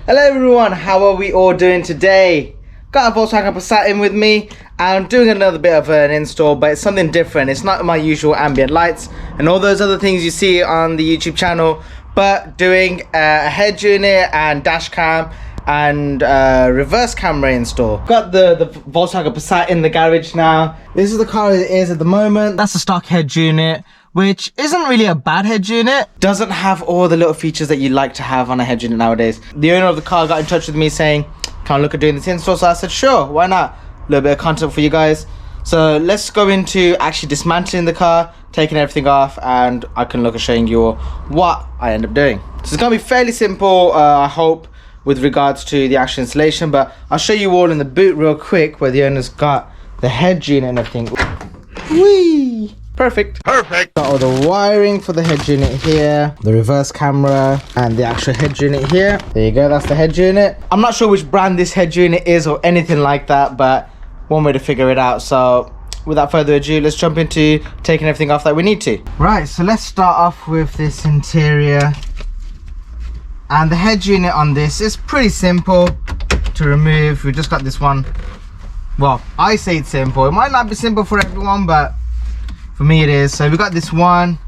Hello everyone, how are we all doing today? Got a Volkswagen Passat in with me. I'm doing another bit of an install, but it's something different. It's not my usual ambient lights and all those other things you see on the YouTube channel, but doing a head unit and dash cam and reverse camera install. Got the Volkswagen Passat in the garage now. This is the car it is at the moment. That's a stock head unit, which isn't really a bad head unit. Doesn't have all the little features that you like to have on a head unit nowadays. The owner of the car got in touch with me saying, can I look at doing this install? So I said, sure, why not? A little bit of content for you guys. So let's go into actually dismantling the car, taking everything off, and I can look at showing you what I end up doing. So it's gonna be fairly simple, I hope, with regards to the actual installation, but I'll show you all in the boot real quick where the owner's got the head unit and everything. Whee! Perfect. Got all the wiring for the head unit here, the reverse camera, and the actual head unit here. There you go, that's the head unit. I'm not sure which brand this head unit is or anything like that, but one way to figure it out. So without further ado, let's jump into taking everything off that we need to. Right, so let's start off with this interior. And the head unit on this is pretty simple to remove. We've just got this one. Well, I say it's simple. It might not be simple for everyone, but for me it is. So we got this one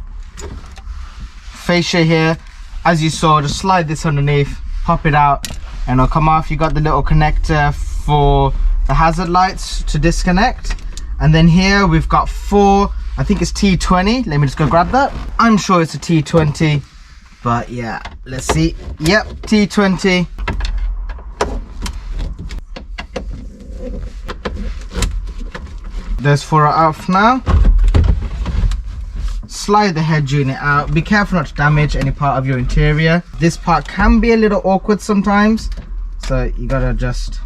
fascia here. As you saw, just slide this underneath, pop it out, and it'll come off. You got the little connector for the hazard lights to disconnect. And then here we've got four, I think it's T20. Let me just go grab that. I'm sure it's a T20, but yeah, let's see. Yep, T20. Those four are off now. Slide the head unit out. Be careful not to damage any part of your interior. This part can be a little awkward sometimes, so you gotta just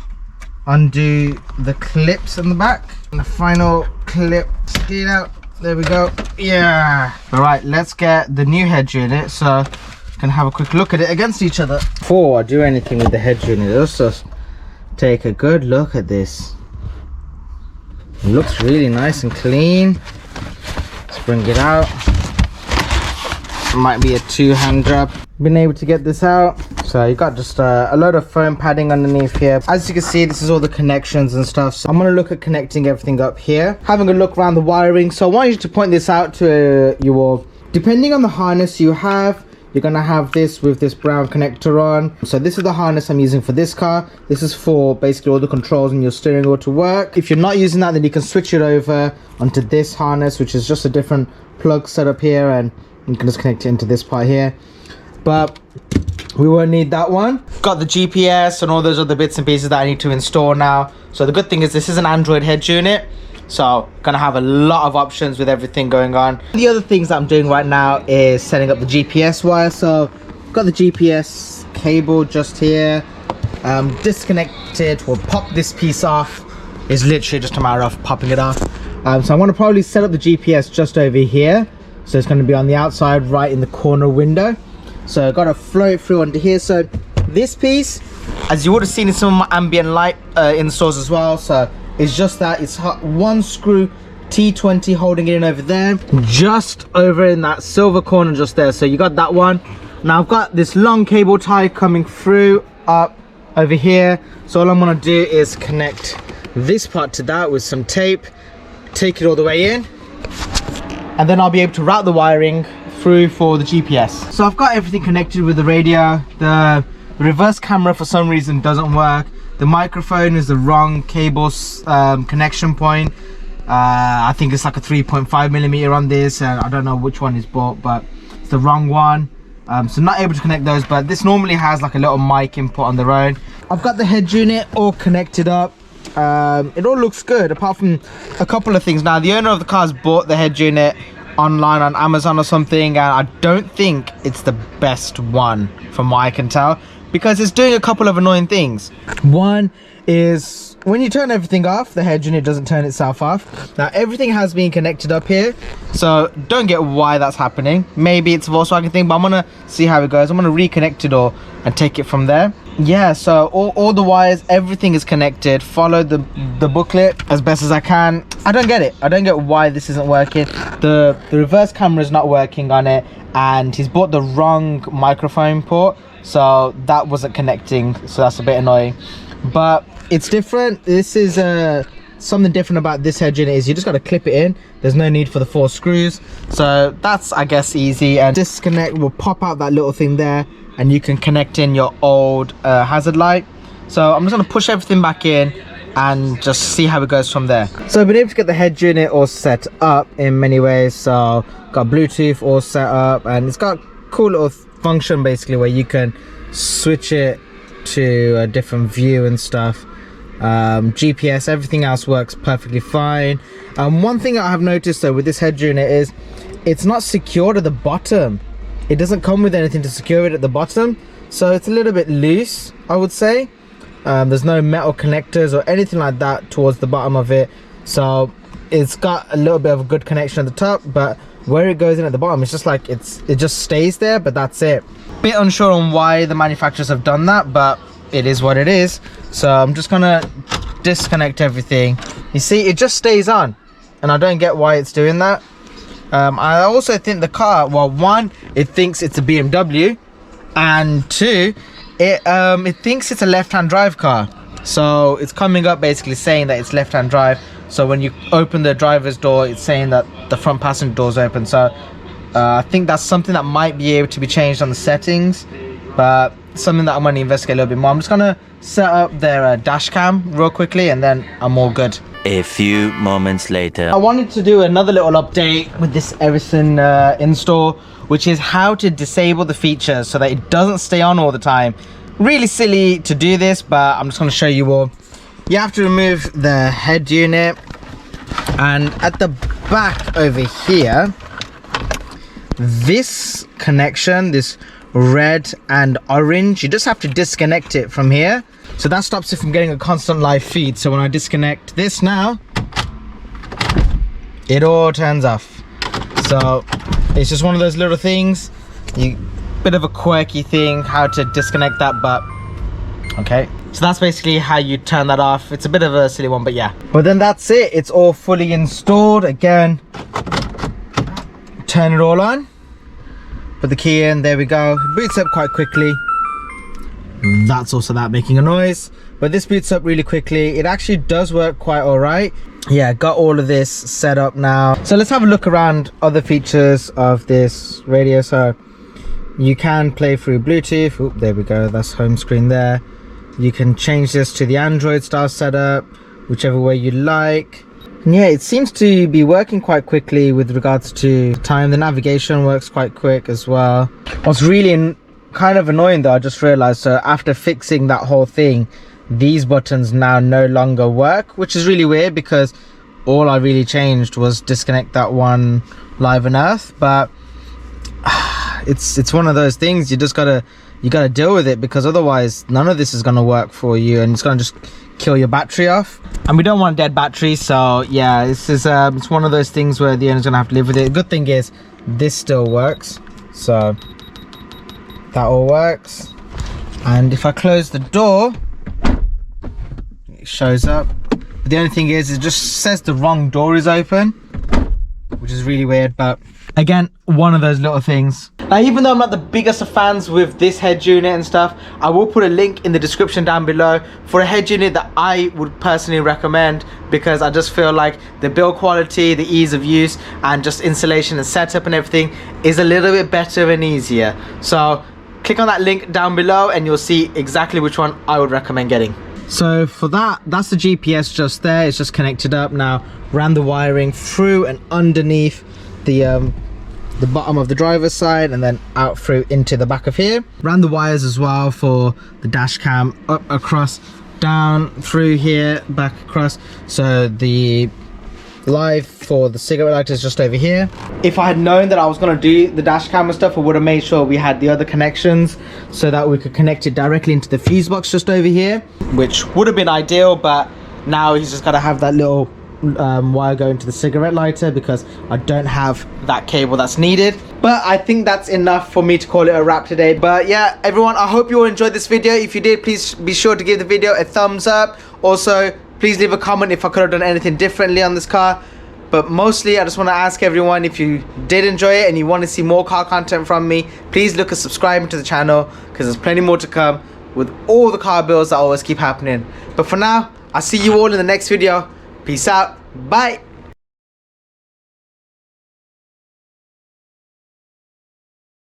undo the clips in the back. And the final clip, get out. There we go. Yeah. All right, let's get the new head unit so we can have a quick look at it against each other. Before I do anything with the head unit, let's just take a good look at this. It looks really nice and clean. Let's bring it out. It might be a two-hand job. Been able to get this out. So you got just a load of foam padding underneath here. As you can see, this is all the connections and stuff. So I'm going to look at connecting everything up here. Having a look around the wiring. So I want you to point this out to you all. Depending on the harness you have, you're going to have this with this brown connector on. So this is the harness I'm using for this car. This is for basically all the controls in your steering wheel to work. If you're not using that, then you can switch it over onto this harness, which is just a different plug setup here, and you can just connect it into this part here. But we won't need that one. Got the GPS and all those other bits and pieces that I need to install now. So the good thing is this is an Android head unit, so gonna have a lot of options with everything going on. The other things that I'm doing right now is setting up the GPS wire. So got the GPS cable just here, disconnected. We'll pop this piece off. It's literally just a matter of popping it off. So I want to probably set up the GPS just over here. So it's going to be on the outside, right in the corner window. So I've got to flow it through onto here. So this piece, as you would have seen in some of my ambient light installs as well. So it's just that it's one screw T20 holding it in over there, just over in that silver corner just there. So you got that one. Now I've got this long cable tie coming through up over here. So all I'm going to do is connect this part to that with some tape, take it all the way in, and then I'll be able to route the wiring through for the GPS. So I've got everything connected with the radio. The reverse camera for some reason doesn't work. The microphone is the wrong cable connection point. I think it's like a 3.5mm on this, and I don't know which one is bought, but it's the wrong one. So not able to connect those, but this normally has like a little mic input on their own. I've got the head unit all connected up. It all looks good apart from a couple of things. Now the owner of the car has bought the head unit online on Amazon or something, and I don't think it's the best one from what I can tell, because it's doing a couple of annoying things. One is when you turn everything off, the head unit doesn't turn itself off. Now everything has been connected up here, so don't get why that's happening. Maybe it's a Volkswagen thing, but I'm gonna see how it goes. I'm gonna reconnect it all and take it from there. Yeah, so all the wires, everything is connected. Follow the booklet as best as I can. I don't get it. I don't get why this isn't working. The reverse camera is not working on it, and he's bought the wrong microphone port, so that wasn't connecting, so that's a bit annoying. But it's different. This is something different about this head unit is you just got to clip it in. There's no need for the 4 screws, so that's, I guess, easy. And disconnect will pop out that little thing there, and you can connect in your old hazard light. So I'm just going to push everything back in and just see how it goes from there. So I've been able to get the head unit all set up in many ways. So got Bluetooth all set up, and it's got a cool little function basically where you can switch it to a different view and stuff. GPS, everything else works perfectly fine. One thing I have noticed though with this head unit is it's not secured at the bottom. It doesn't come with anything to secure it at the bottom, so it's a little bit loose, I would say. There's no metal connectors or anything like that towards the bottom of it, so it's got a little bit of a good connection at the top, but where it goes in at the bottom, it's just like it just stays there, but that's it. Bit unsure on why the manufacturers have done that, but it is what it is. So I'm just gonna disconnect everything. You see, it just stays on, and I don't get why it's doing that. I also think the car, well, one, it thinks it's a BMW, and two, it thinks it's a left-hand drive car. So it's coming up basically saying that it's left-hand drive. So when you open the driver's door, it's saying that the front passenger door's open. So I think that's something that might be able to be changed on the settings, but something that I'm going to investigate a little bit more. I'm just going to set up their dash cam real quickly, and then I'm all good. A few moments later. I wanted to do another little update with this Everson install, which is how to disable the features so that it doesn't stay on all the time. Really silly to do this, but I'm just going to show you all. You have to remove the head unit, and at the back over here, this connection, this red and orange, you just have to disconnect it from here, so that stops it from getting a constant live feed. So when I disconnect this now, it all turns off. So it's just one of those little things, bit of a quirky thing how to disconnect that, but okay. So that's basically how you turn that off. It's a bit of a silly one, but yeah. But then that's it, it's all fully installed. Again, turn it all on, put the key in, there we go. It boots up quite quickly. That's also that making a noise, but this boots up really quickly. It actually does work quite all right. Yeah, got all of this set up now. So let's have a look around other features of this radio. So you can play through Bluetooth. Oop, there we go, that's home screen there. You can change this to the Android style setup, whichever way you like. And yeah, it seems to be working quite quickly with regards to time. The navigation works quite quick as well. What's really kind of annoying though, I just realized, so after fixing that whole thing, these buttons now no longer work, which is really weird because all I really changed was disconnect that one live on earth. But it's one of those things, you gotta deal with it, because otherwise none of this is gonna work for you, and it's gonna just kill your battery off, and we don't want dead battery. So yeah, this is it's one of those things where the owner's gonna have to live with it. The good thing is this still works, so that all works. And if I close the door, it shows up. But the only thing is, it just says the wrong door is open, which is really weird. But again, one of those little things. Now, even though I'm not the biggest of fans with this head unit and stuff, I will put a link in the description down below for a head unit that I would personally recommend, because I just feel like the build quality, the ease of use, and just installation and setup and everything is a little bit better and easier. So click on that link down below and you'll see exactly which one I would recommend getting. So for that, that's the GPS just there. It's just connected up now. Ran the wiring through and underneath the bottom of the driver's side, and then out through into the back of here. Ran the wires as well for the dash cam, up across, down through here, back across. So the live for the cigarette lighter is just over here. If I had known that I was going to do the dash cam and stuff, I would have made sure we had the other connections so that we could connect it directly into the fuse box just over here, which would have been ideal. But now he's just got to have that little wire going to the cigarette lighter, because I don't have that cable that's needed. But I think that's enough for me to call it a wrap today. But yeah, everyone, I hope you all enjoyed this video. If you did, please be sure to give the video a thumbs up. Also, please leave a comment if I could have done anything differently on this car. But mostly I just want to ask everyone, if you did enjoy it and you want to see more car content from me, please look at subscribing to the channel, because there's plenty more to come with all the car builds that always keep happening. But for now, I'll see you all in the next video. Peace out. Bye.